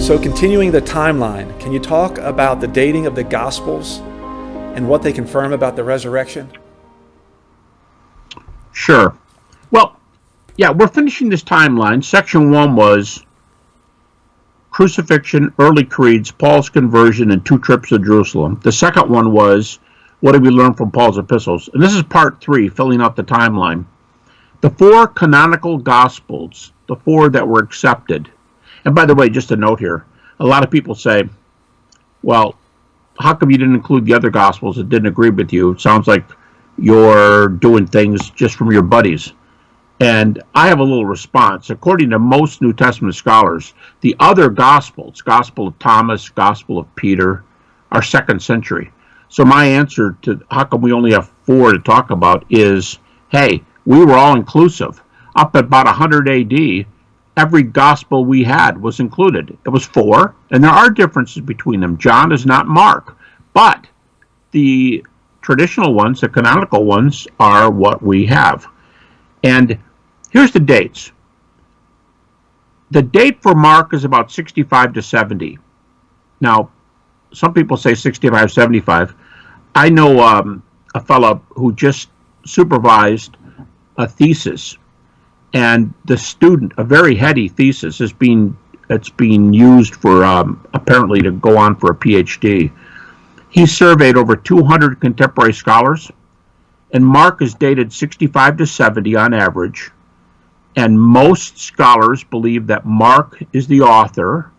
So continuing the timeline, can you talk about the dating of the Gospels and what they confirm about the resurrection? Sure. Well, yeah, we're finishing this timeline. Section 1 was crucifixion, early creeds, Paul's conversion, and 2 trips to Jerusalem. The second one was, what did we learn from Paul's epistles? And this is part 3, filling out the timeline. The 4 canonical Gospels, the 4 that were accepted. And by the way, just a note here, a lot of people say, well, how come you didn't include the other Gospels that didn't agree with you? It sounds like you're doing things just from your buddies. And I have a little response. According to most New Testament scholars, the other Gospels, Gospel of Thomas, Gospel of Peter, are 2nd century. So my answer to how come we only have 4 to talk about is, hey, we were all inclusive. Up at about 100 AD, every gospel we had was included. It was 4, and there are differences between them. John is not Mark, but the traditional ones, the canonical ones, are what we have. And here's the dates. The date for Mark is about 65 to 70. Now, some people say 65, 75. I know a fellow who just supervised a thesis, and the student, a very heady thesis, it's being used for apparently to go on for a PhD. He surveyed over 200 contemporary scholars, and Mark is dated 65 to 70 on average, and most scholars believe that Mark is the author,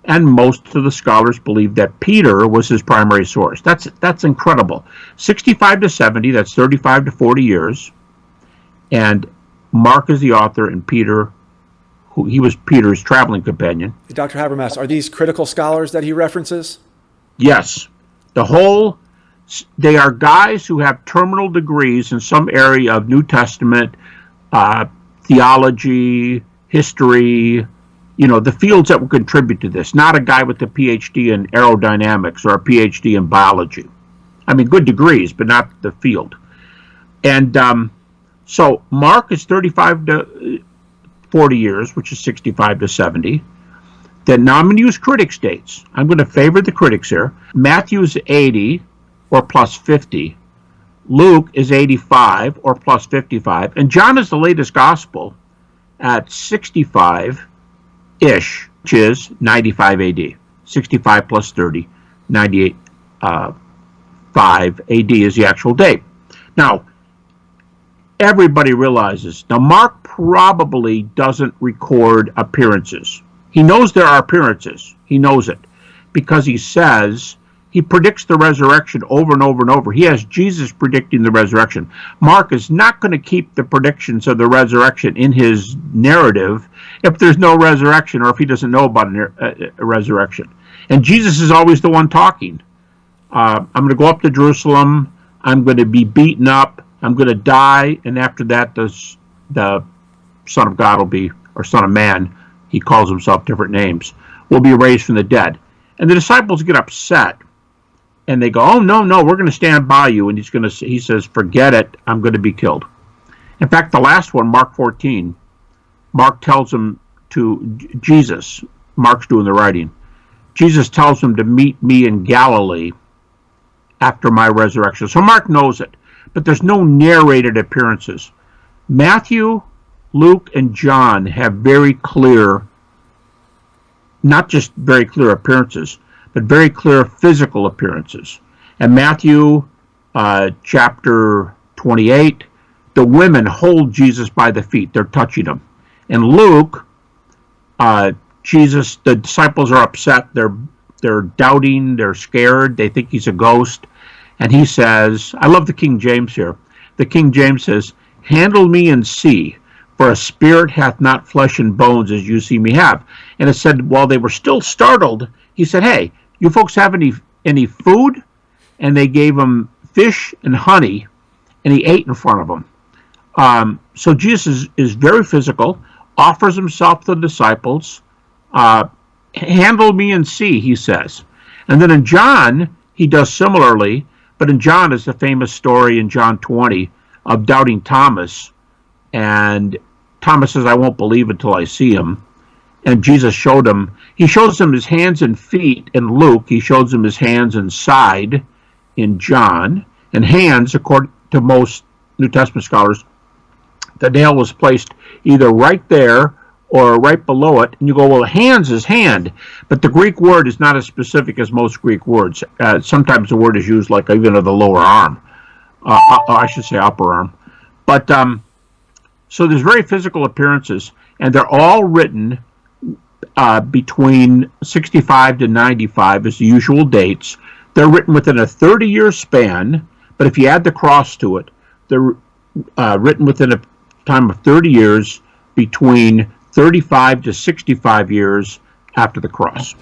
and most of the scholars believe that Peter was his primary source. That's incredible. 65 to 70, that's 35 to 40 years, and Mark is the author, and Peter, he was Peter's traveling companion. Dr. Habermas, are these critical scholars that he references? Yes. They are guys who have terminal degrees in some area of New Testament, theology, history, the fields that will contribute to this. Not a guy with a PhD in aerodynamics or a PhD in biology. I mean, good degrees, but not the field. And so Mark is 35 to 40 years, which is 65 to 70. Then now I'm going to use critics' dates. I'm going to favor the critics here. Matthew is 80 or plus 50. Luke is 85 or plus 55. And John is the latest gospel at 65-ish, which is 95 AD. 65 plus 30, 98, 5 AD is the actual date. Now, everybody realizes, now Mark probably doesn't record appearances. He knows there are appearances. He knows it because he predicts the resurrection over and over and over. He has Jesus predicting the resurrection. Mark is not going to keep the predictions of the resurrection in his narrative if there's no resurrection or if he doesn't know about a resurrection. And Jesus is always the one talking. I'm going to go up to Jerusalem. I'm going to be beaten up. I'm going to die. And after that, the Son of God will be, or Son of Man, he calls himself different names, will be raised from the dead. And the disciples get upset. And they go, oh, no, we're going to stand by you. And he says, forget it, I'm going to be killed. In fact, the last one, Mark 14, Mark tells him to, Jesus, Mark's doing the writing, Jesus tells him to meet me in Galilee after my resurrection. So Mark knows it, but there's no narrated appearances. Matthew, Luke, and John have very clear, not just very clear appearances, but very clear physical appearances. And Matthew chapter 28, the women hold Jesus by the feet. They're touching him. And Luke, Jesus, the disciples are upset. They're doubting. They're scared. They think he's a ghost. And he says, I love the King James here. The King James says, handle me and see, for a spirit hath not flesh and bones as you see me have. And it said, while they were still startled, he said, hey, you folks have any food? And they gave him fish and honey, and he ate in front of them. So Jesus is very physical, offers himself to the disciples. Handle me and see, he says. And then in John, he does similarly, but in John is the famous story in John 20 of doubting Thomas. And Thomas says, I won't believe until I see him. and Jesus showed him. He shows him his hands and feet in Luke. He shows him his hands and side in John. And hands, according to most New Testament scholars, the nail was placed either right there or right below it. And you go, well, hands is hand. But the Greek word is not as specific as most Greek words. Sometimes the word is used like even of the lower arm. I should say upper arm. But so there's very physical appearances, and they're all written between 65 to 95 is the usual dates. They're written within a 30-year span, but if you add the cross to it, they're written within a time of 30 years between 35 to 65 years after the cross.